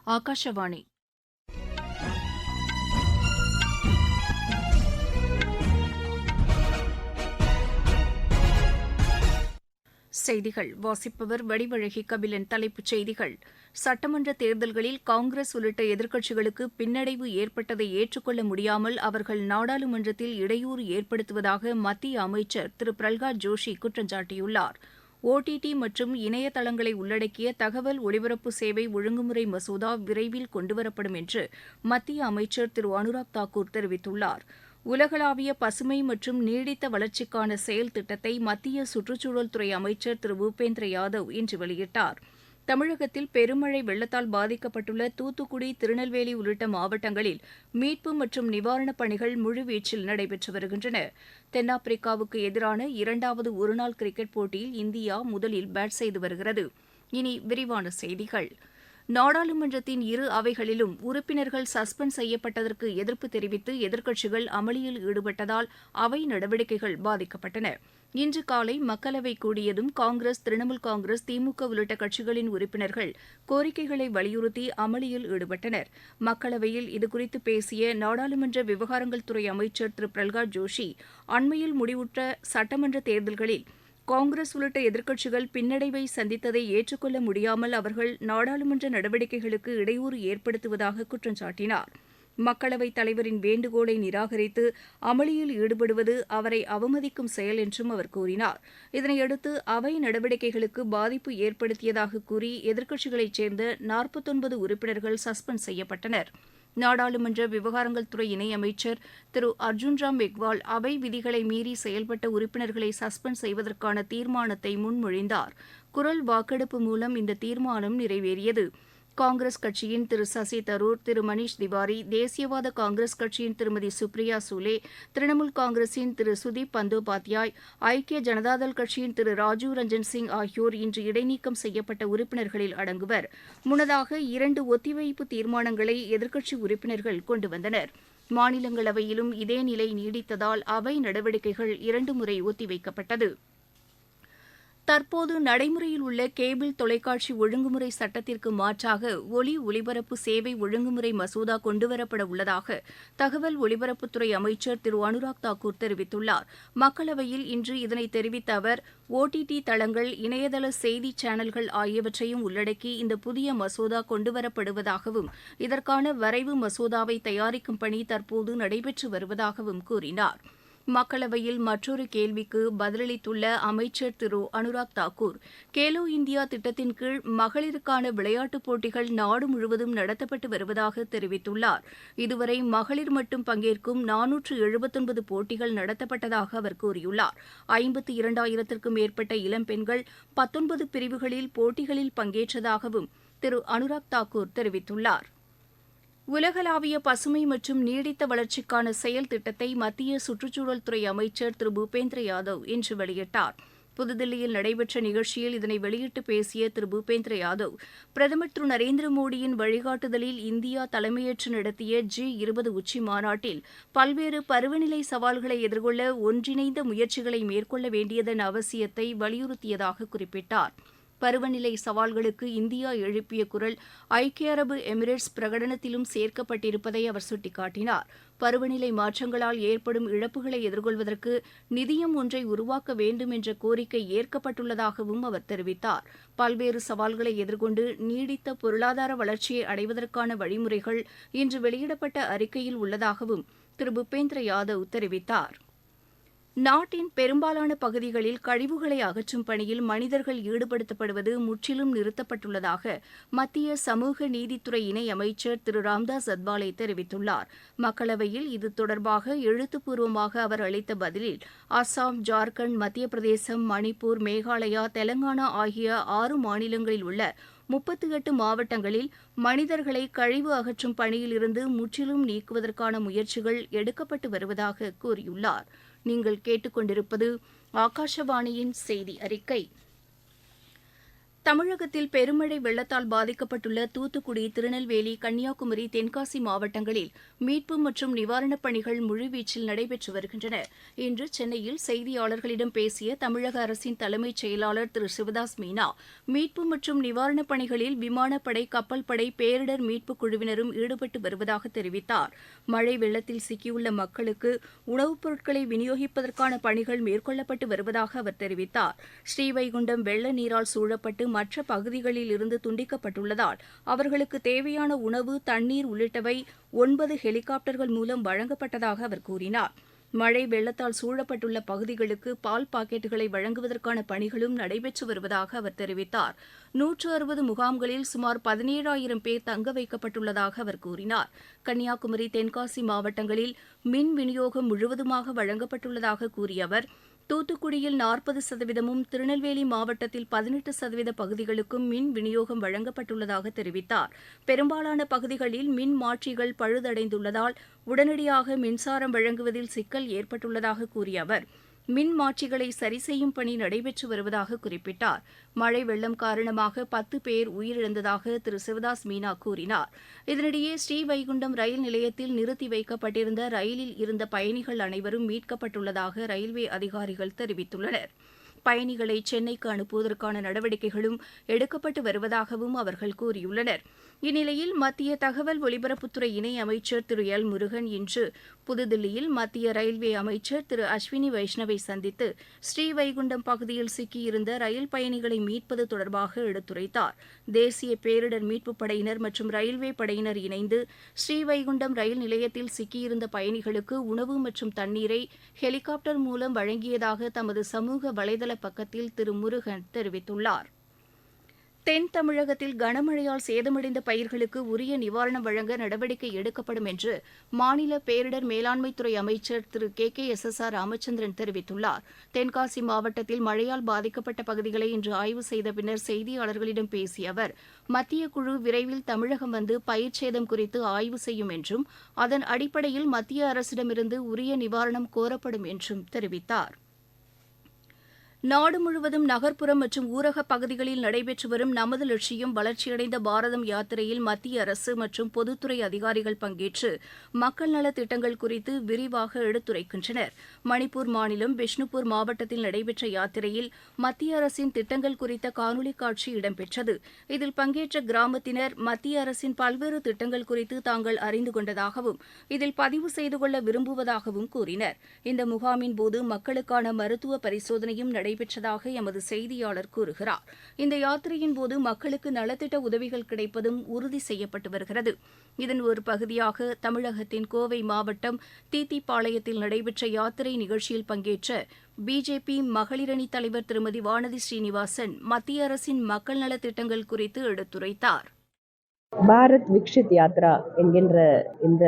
ஆகாஷவாணி செய்திகள் வாசிப்பவர் வடிவழகி கபிலன். தலைப்புச் செய்திகள்: சட்டமன்ற தேர்தல்களில் காங்கிரஸ் உள்ளிட்ட எதிர்க்கட்சிகளுக்கு பின்னடைவு ஏற்பட்டதை ஏற்றுக்கொள்ள முடியாமல் அவர்கள் நாடாளுமன்றத்தில் இடையூறு ஏற்படுத்துவதாக மத்திய அமைச்சர் திரு பிரல்ஹாத் ஜோஷி குற்றம் சாட்டியுள்ளார். OTT மற்றும் இணையதளங்களை உள்ளடக்கிய தகவல் ஒலிபரப்பு சேவை ஒழுங்குமுறை மசோதா விரைவில் கொண்டுவரப்படும் என்று மத்திய அமைச்சர் திரு அனுராக் தாக்கூர் தெரிவித்துள்ளார். உலகளாவிய பசுமை மற்றும் நீடித்த வளர்ச்சிக்கான செயல் திட்டத்தை மத்திய சுற்றுச்சூழல் துறை அமைச்சர் திரு பூபேந்திர யாதவ் இன்று வெளியிட்டார். தமிழகத்தில் பெருமழை வெள்ளத்தால் பாதிக்கப்பட்டுள்ள தூத்துக்குடி, திருநெல்வேலி உள்ளிட்ட மாவட்டங்களில் மீட்பு மற்றும் நிவாரணப் பணிகள் முழுவீச்சில் நடைபெற்று வருகின்றன. தென்னாப்பிரிக்காவுக்கு எதிரான 2வது ஒருநாள் கிரிக்கெட் போட்டியில் இந்தியா முதலில் பேட் செய்து வருகிறது. இனி விரிவான செய்திகள். நாடாளுமன்றத்தின் இரு அவைகளிலும் உறுப்பினர்கள் சஸ்பெண்ட் செய்யப்பட்டதற்கு எதிர்ப்பு தெரிவித்து எதிர்க்கட்சிகள் அமளியில் ஈடுபட்டதால் அவை நடவடிக்கைகள் பாதிக்கப்பட்டன. இன்று காலை மக்களவை கூடியதும் காங்கிரஸ், திரிணாமுல் காங்கிரஸ், திமுக உள்ளிட்ட கட்சிகளின் உறுப்பினர்கள் கோரிக்கைகளை வலியுறுத்தி அமளியில் ஈடுபட்டனர். மக்களவையில் இதுகுறித்து பேசிய நாடாளுமன்ற விவகாரங்கள் துறை அமைச்சர் திரு பிரல்ஹாத் ஜோஷி, அண்மையில் முடிவுற்ற சட்டமன்ற தேர்தல்களில் காங்கிரஸ் உள்ளிட்ட எதிர்க்கட்சிகள் பின்னடைவை சந்தித்ததை ஏற்றுக்கொள்ள முடியாமல் அவர்கள் நாடாளுமன்ற நடவடிக்கைகளுக்கு இடையூறு ஏற்படுத்துவதாக குற்றம் சாட்டினார். மக்களவைத் தலைவரின் வேண்டுகோளை நிராகரித்து அமளியில் ஈடுபடுவது அவரை அவமதிக்கும் செயல் என்றும் அவர் கூறினார். இதனையடுத்து அவை நடவடிக்கைகளுக்கு பாதிப்பு ஏற்படுத்தியதாக கூறி எதிர்க்கட்சிகளைச் சேர்ந்த 49 உறுப்பினர்கள் சஸ்பெண்ட் செய்யப்பட்டனர். நாடாளுமன்ற விவகாரங்கள் துறை இணையமைச்சர் திரு அர்ஜுன் ராம் மெக்வால் அவை விதிகளை மீறி செயல்பட்ட உறுப்பினர்களை சஸ்பெண்ட் செய்வதற்கான தீர்மானத்தை முன்மொழிந்தார். குரல் வாக்கெடுப்பு மூலம் இந்த தீர்மானம் நிறைவேறியது. காங்கிரஸ் கட்சியின் திரு சசி தரூர், திரு மணீஷ் திவாரி, தேசியவாத காங்கிரஸ் கட்சியின் திருமதி சுப்ரியா சூலே, திரிணாமுல் காங்கிரசின் திரு சுதீப் பந்தோபாத்யாய், ஐக்கிய ஜனதாதள் கட்சியின் திரு ராஜீவ் ரஞ்சன் சிங் ஆகியோர் இன்று இடைநீக்கம் செய்யப்பட்ட உறுப்பினர்களில் அடங்குவர். முன்னதாக 2 ஒத்திவைப்பு தீர்மானங்களை எதிர்க்கட்சி உறுப்பினர்கள் கொண்டு வந்தனர். மாநிலங்களவையிலும் இதே நிலை நீடித்ததால் அவை நடவடிக்கைகள் 2 முறை ஒத்திவைக்கப்பட்டது. தற்போது நடைமுறையில் உள்ள கேபிள் தொலைக்காட்சி ஒழுங்குமுறை சட்டத்திற்கு மாற்றாக ஒலி ஒலிபரப்பு சேவை ஒழுங்குமுறை மசோதா கொண்டுவரப்பட உள்ளதாக தகவல் ஒலிபரப்புத்துறை அமைச்சர் திரு அனுராக் தாக்கூர் தெரிவித்துள்ளார். மக்களவையில் இன்று இதனை தெரிவித்த அவர், OTT தளங்கள், இணையதள செய்தி சேனல்கள் ஆகியவற்றையும் உள்ளடக்கி இந்த புதிய மசோதா கொண்டுவரப்படுவதாகவும் இதற்கான வரைவு மசோதாவை தயாரிக்கும் பணி தற்போது நடைபெற்று வருவதாகவும் கூறினார். மக்களவையில் மற்றொரு கேள்விக்கு பதிலளித்துள்ள அமைச்சர் திரு அனுராக் தாக்கூர், கேலோ இந்தியா திட்டத்தின் கீழ் மகளிருக்கான விளையாட்டுப் போட்டிகள் நாடு முழுவதும் நடத்தப்பட்டு வருவதாக தெரிவித்துள்ளார். இதுவரை மகளிர் மட்டும் பங்கேற்கும் 479 போட்டிகள் நடத்தப்பட்டதாக அவர் கூறியுள்ளார். 52,000த்திற்கும் மேற்பட்ட இளம்பெண்கள் 19 பிரிவுகளில் போட்டிகளில் பங்கேற்றதாகவும் திரு அனுராக் தாக்கூர் தெரிவித்துள்ளார். உலகளாவிய பசுமை மற்றும் நீடித்த வளர்ச்சிக்கான செயல் திட்டத்தை மத்திய சுற்றுச்சூழல் துறை அமைச்சர் திரு பூபேந்திர யாதவ் இன்று வெளியிட்டார். புதுதில்லியில் நடைபெற்ற நிகழ்ச்சியில் இதனை வெளியிட்டு பேசிய திரு பூபேந்திர யாதவ், பிரதமர் திரு நரேந்திர மோடியின் வழிகாட்டுதலில் இந்தியா தலைமையேற்று நடத்திய G20 உச்சி மாநாட்டில் பல்வேறு பருவநிலை சவால்களை எதிர்கொள்ள ஒன்றிணைந்த முயற்சிகளை மேற்கொள்ள வேண்டியதன் அவசியத்தை வலியுறுத்தியதாக குறிப்பிட்டார். பருவநிலை சவால்களுக்கு இந்தியா எழுப்பிய குரல் ஐக்கிய அரபு எமிரேட்ஸ் பிரகடனத்திலும் சேர்க்கப்பட்டிருப்பதை அவர் சுட்டிக்காட்டினார். பருவநிலை மாற்றங்களால் ஏற்படும் இழப்புகளை எதிர்கொள்வதற்கு நிதியம் ஒன்றை உருவாக்க வேண்டும் என்ற கோரிக்கை ஏற்கப்பட்டுள்ளதாகவும் அவர் தெரிவித்தார். பல்வேறு சவால்களை எதிர்கொண்டு நீடித்த பொருளாதார வளர்ச்சியை அடைவதற்கான வழிமுறைகள் இன்று வெளியிடப்பட்ட அறிக்கையில் உள்ளதாகவும் திரு பூபேந்திர யாதவ் தெரிவித்தார். நாட்டின் பெரும்பாலான பகுதிகளில் கழிவுகளை அகற்றும் பணியில் மனிதர்கள் ஈடுபடுத்தப்படுவது முற்றிலும் நிறுத்தப்பட்டுள்ளதாக மத்திய சமூக நீதித்துறை இணை அமைச்சர் திரு ராம்தாஸ் அத்வாலே தெரிவித்துள்ளார். மக்களவையில் இது தொடர்பாக எழுத்துப்பூர்வமாக அவர் அளித்த பதிலில், அஸ்ஸாம், ஜார்க்கண்ட், மத்திய பிரதேசம், மணிப்பூர், மேகாலயா, தெலங்கானா ஆகிய 6 மாநிலங்களில் உள்ள 38 மாவட்டங்களில் மனிதர்களை கழிவு அகற்றும் பணியிலிருந்து முற்றிலும் நீக்குவதற்கான முயற்சிகள் எடுக்கப்பட்டு வருவதாக கூறியுள்ளார். நீங்கள் கேட்டுக்கொண்டிருப்பது ஆகாஷவாணியின் செய்தி அறிக்கை. தமிழகத்தில் பெருமழை வெள்ளத்தால் பாதிக்கப்பட்டுள்ள தூத்துக்குடி, திருநெல்வேலி, கன்னியாகுமரி, தென்காசி மாவட்டங்களில் மீட்பு மற்றும் நிவாரணப் பணிகள் முழுவீச்சில் நடைபெற்று வருகின்றன. இன்று சென்னையில் செய்தியாளர்களிடம் பேசிய தமிழக அரசின் தலைமைச் செயலாளர் திரு சிவதாஸ் மீனா, மீட்பு மற்றும் நிவாரணப் பணிகளில் விமானப்படை, கப்பல் படை, பேரிடர் மீட்புக் குழுவினரும் ஈடுபட்டு வருவதாக தெரிவித்தார். மழை வெள்ளத்தில் சிக்கியுள்ள மக்களுக்கு உணவுப் பொருட்களை விநியோகிப்பதற்கான பணிகள் மேற்கொள்ளப்பட்டு வருவதாக அவர் தெரிவித்தார். ஸ்ரீவைகுண்டம் வெள்ள நீரால் சூழப்பட்டு மற்ற பகுதிகளில் இருந்து துண்டிக்கப்பட்டுள்ளதால் அவர்களுக்கு தேவையான உணவு, தண்ணீர் உள்ளிட்டவை 9 ஹெலிகாப்டர்கள் மூலம் வழங்கப்பட்டதாக அவர் கூறினார். மழை வெள்ளத்தால் சூழப்பட்டுள்ள பகுதிகளுக்கு பால் பாக்கெட்டுகளை வழங்குவதற்கான பணிகளும் நடைபெற்று வருவதாக அவர் தெரிவித்தார். 160 முகாம்களில் சுமார் 17,000 பேர் தங்க வைக்கப்பட்டுள்ளதாக அவர் கூறினார். கன்னியாகுமரி, தென்காசி மாவட்டங்களில் மின் விநியோகம் முழுவதுமாக வழங்கப்பட்டுள்ளதாக கூறிய அவர், தூத்துக்குடியில் 40%, திருநெல்வேலி மாவட்டத்தில் 18% பகுதிகளுக்கும் மின் விநியோகம் வழங்கப்பட்டுள்ளதாக தெரிவித்தார். பெரும்பாலான பகுதிகளில் மின் மாற்றிகள் பழுதடைந்துள்ளதால் உடனடியாக மின்சாரம் வழங்குவதில் சிக்கல் ஏற்பட்டுள்ளதாக கூறிய அவர், மின் மாற்றிகளை சரிசெய்யும் பணி நடைபெற்று வருவதாக குறிப்பிட்டார். மழை வெள்ளம் காரணமாக 10 பேர் உயிரிழந்ததாக திரு சிவதாஸ் மீனா கூறினார். இதனிடையே ஸ்ரீவைகுண்டம் ரயில் நிலையத்தில் நிறுத்தி வைக்கப்பட்டிருந்த ரயிலில் இருந்த பயணிகள் அனைவரும் மீட்கப்பட்டுள்ளதாக ரயில்வே அதிகாரிகள் தெரிவித்துள்ளனர். பயணிகளை சென்னைக்கு அனுப்புவதற்கான நடவடிக்கைகளும் எடுக்கப்பட்டு வருவதாகவும் அவர்கள் கூறியுள்ளனர். இந்நிலையில் மத்திய தகவல் ஒலிபரப்புத்துறை இணை அமைச்சர் திரு எல் முருகன் இன்று புதுதில்லியில் மத்திய ரயில்வே அமைச்சர் திரு அஸ்வினி வைஷ்ணவை சந்தித்து ஸ்ரீவைகுண்டம் பகுதியில் சிக்கியிருந்த ரயில் பயணிகளை மீட்பது தொடர்பாக எடுத்துரைத்தார். தேசிய பேரிடர் மீட்புப் படையினர் மற்றும் ரயில்வே படையினர் இணைந்து ஸ்ரீவைகுண்டம் ரயில் நிலையத்தில் சிக்கியிருந்த பயணிகளுக்கு உணவு மற்றும் தண்ணீரை ஹெலிகாப்டர் மூலம் வழங்கியதாக தமது சமூக வலைதள பக்கத்தில் திரு முருகன் தெரிவித்துள்ளார். தென் தமிழகத்தில் கனமழையால் சேதமடைந்த பயிர்களுக்கு உரிய நிவாரணம் வழங்க நடவடிக்கை எடுக்கப்படும் என்று மாநில பேரிடர் மேலாண்மைத்துறை அமைச்சர் திரு KKSSR ராமச்சந்திரன் தெரிவித்துள்ளார். தென்காசி மாவட்டத்தில் மழையால் பாதிக்கப்பட்ட பகுதிகளை இன்று ஆய்வு செய்த பின்னர் செய்தியாளர்களிடம் பேசிய அவர், மத்திய குழு விரைவில் தமிழகம் வந்து பயிர் சேதம் குறித்து ஆய்வு செய்யும் என்றும் அதன் அடிப்படையில் மத்திய அரசிடமிருந்து உரிய நிவாரணம் கோரப்படும் என்றும் தெரிவித்தார். நாடு முழுவதும் நகர்ப்புறம் மற்றும் ஊரகப் பகுதிகளில் நடைபெற்று வரும் நமது லட்சியம் வளர்ச்சியடைந்த பாரதம் யாத்திரையில் மத்திய அரசு மற்றும் பொதுத்துறை அதிகாரிகள் பங்கேற்று மக்கள் நலத் திட்டங்கள் குறித்து விரிவாக எடுத்துரைக்கின்றனர். மணிப்பூர் மாநிலம் பிஷ்ணுபூர் மாவட்டத்தில் நடைபெற்ற யாத்திரையில் மத்திய அரசின் திட்டங்கள் குறித்த காணொலி காட்சி இடம்பெற்றது. இதில் பங்கேற்ற கிராமத்தினர் மத்திய அரசின் பல்வேறு திட்டங்கள் குறித்து தாங்கள் அறிந்து கொண்டதாகவும் இதில் பதிவு செய்து கொள்ள விரும்புவதாகவும் கூறினர். இந்த முகாமின் போது மக்களுக்கான மருத்துவ பரிசோதனையும் நடைபெற்றதாக எமது செய்தியாளர் கூறுகிறார். இந்த யாத்திரையின் போது மக்களுக்கு நலத்திட்ட உதவிகள் கிடைப்பதும் உறுதி செய்யப்பட்டு வருகிறது. இதன் ஒரு பகுதியாக தமிழகத்தின் கோவை மாவட்டம் தீத்திப்பாளையத்தில் நடைபெற்ற யாத்திரை நிகழ்ச்சியில் பங்கேற்ற பிஜேபி மகளிரணி தலைவர் திருமதி வானதி ஸ்ரீனிவாசன் மத்திய அரசின் மக்கள் நலத்திட்டங்கள் குறித்து எடுத்துரைத்தார். பாரத் விக்ஷித் யாத்ரா என்கின்ற இந்த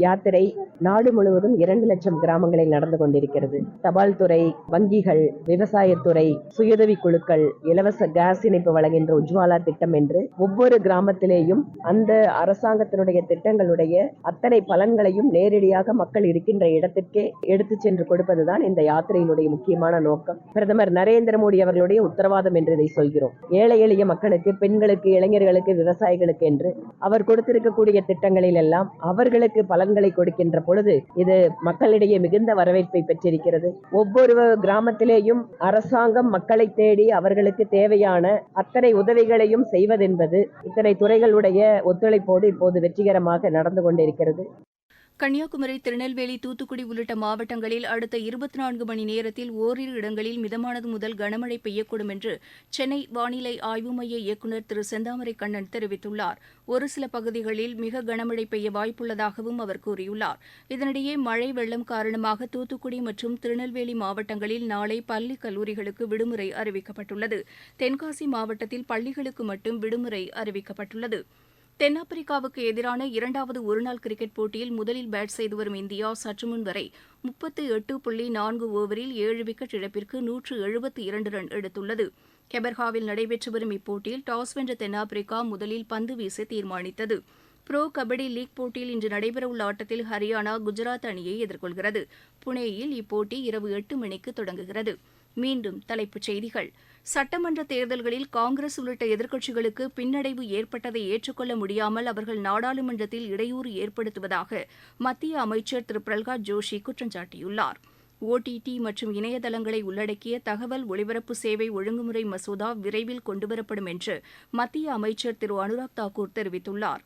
யாத்திரை நாடு முழுவதும் 2 லட்சம் கிராமங்களில் நடந்து கொண்டிருக்கிறது. தபால் துறை, வங்கிகள், விவசாயத்துறை, சுயதவி குழுக்கள், இலவச கேஸ் இணைப்பு வழங்குகின்ற உஜ்வாலா திட்டம் என்று ஒவ்வொரு கிராமத்திலேயும் அந்த அரசாங்கத்தினுடைய திட்டங்களுடைய அத்தனை பலன்களையும் நேரடியாக மக்கள் இருக்கின்ற இடத்திற்கே எடுத்து சென்று கொடுப்பதுதான் இந்த யாத்திரையினுடைய முக்கியமான நோக்கம். பிரதமர் நரேந்திர மோடி அவர்களுடைய உத்தரவாதம் என்று இதை சொல்கிறோம். ஏழை எளிய மக்களுக்கு, பெண்களுக்கு, இளைஞர்களுக்கு, விவசாயிகளுக்கு என்று அவர் கொடுத்திருக்கக்கூடிய திட்டங்களில் எல்லாம் அவர்களுக்கு பலன்களை கொடுக்கின்ற பொழுது இது மக்களிடையே மிகுந்த வரவேற்பை பெற்றிருக்கிறது. ஒவ்வொரு கிராமத்திலேயும் அரசாங்கம் மக்களை தேடி அவர்களுக்கு தேவையான அத்தனை உதவிகளையும் செய்வதென்பது இத்தனை துறைகளுடைய ஒத்துழைப்போடு இப்போது வெற்றிகரமாக நடந்து கொண்டிருக்கிறது. கன்னியாகுமரி, திருநெல்வேலி, தூத்துக்குடி உள்ளிட்ட மாவட்டங்களில் அடுத்த 24 மணி நேரத்தில் ஓரிரு இடங்களில் மிதமானது முதல் கனமழை பெய்யக்கூடும் என்று சென்னை வானிலை ஆய்வு மைய இயக்குநர் திரு செந்தாமரை கண்ணன் தெரிவித்துள்ளார். ஒரு சில பகுதிகளில் மிக கனமழை பெய்ய வாய்ப்புள்ளதாகவும் அவர் கூறியுள்ளார். இதனிடையே மழை வெள்ளம் காரணமாக தூத்துக்குடி மற்றும் திருநெல்வேலி மாவட்டங்களில் நாளை பள்ளி, கல்லூரிகளுக்கு விடுமுறை அறிவிக்கப்பட்டுள்ளது. தென்காசி மாவட்டத்தில் பள்ளிகளுக்கு மட்டும் விடுமுறை அறிவிக்கப்பட்டுள்ளது. தென்னாப்பிரிக்காவுக்கு எதிரான 2வது ஒருநாள் கிரிக்கெட் போட்டியில் முதலில் பேட் செய்து வரும் இந்தியா சற்றுமுன் வரை 38.4 ஓவரில் 7 விக்கெட் இழப்பிற்கு 172 ரன் எடுத்துள்ளது. கெபர்காவில் நடைபெற்று வரும் இப்போட்டியில் டாஸ் வென்ற தென்னாப்பிரிக்கா முதலில் பந்து வீச தீர்மானித்தது. புரோ கபடி லீக் போட்டியில் இன்று நடைபெறவுள்ள ஆட்டத்தில் ஹரியானா குஜராத் அணியை எதிர்கொள்கிறது. புனேயில் இப்போட்டி இரவு 8 மணிக்கு தொடங்குகிறது. மீண்டும் தலைப்புச் செய்திகள். சட்டமன்ற தேர்தல்களில் காங்கிரஸ் உள்ளிட்ட எதிர்க்கட்சிகளுக்கு பின்னடைவு ஏற்பட்டதை ஏற்றுக்கொள்ள முடியாமல் அவர்கள் நாடாளுமன்றத்தில் இடையூறு ஏற்படுத்துவதாக மத்திய அமைச்சர் திரு பிரல்ஹாத் ஜோஷி குற்றம் சாட்டியுள்ளார். OTT மற்றும் இணையதளங்களை உள்ளடக்கிய தகவல் ஒலிபரப்பு சேவை ஒழுங்குமுறை மசோதா விரைவில் கொண்டுவரப்படும் என்று மத்திய அமைச்சர் திரு அனுராக் தாக்கூர் தெரிவித்துள்ளார்.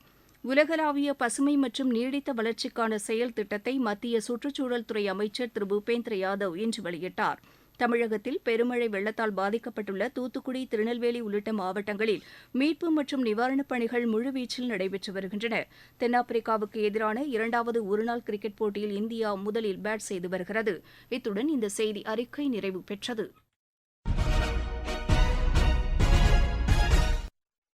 உலகளாவிய பசுமை மற்றும் நீடித்த வளர்ச்சிக்கான செயல் திட்டத்தை மத்திய சுற்றுச்சூழல் துறை அமைச்சர் திரு பூபேந்திர யாதவ் இன்று வெளியிட்டார். தமிழகத்தில் பெருமழை வெள்ளத்தால் பாதிக்கப்பட்டுள்ள தூத்துக்குடி, திருநெல்வேலி உள்ளிட்ட மாவட்டங்களில் மீட்பு மற்றும் நிவாரணப் பணிகள் முழுவீச்சில் நடைபெற்று வருகின்றன. தென்னாப்பிரிக்காவுக்கு எதிரான இரண்டாவது ஒருநாள் கிரிக்கெட் போட்டியில் இந்தியா முதலில் பேட் செய்து வருகிறது. இத்துடன் இந்த செய்தி அறிக்கை நிறைவு பெற்றது.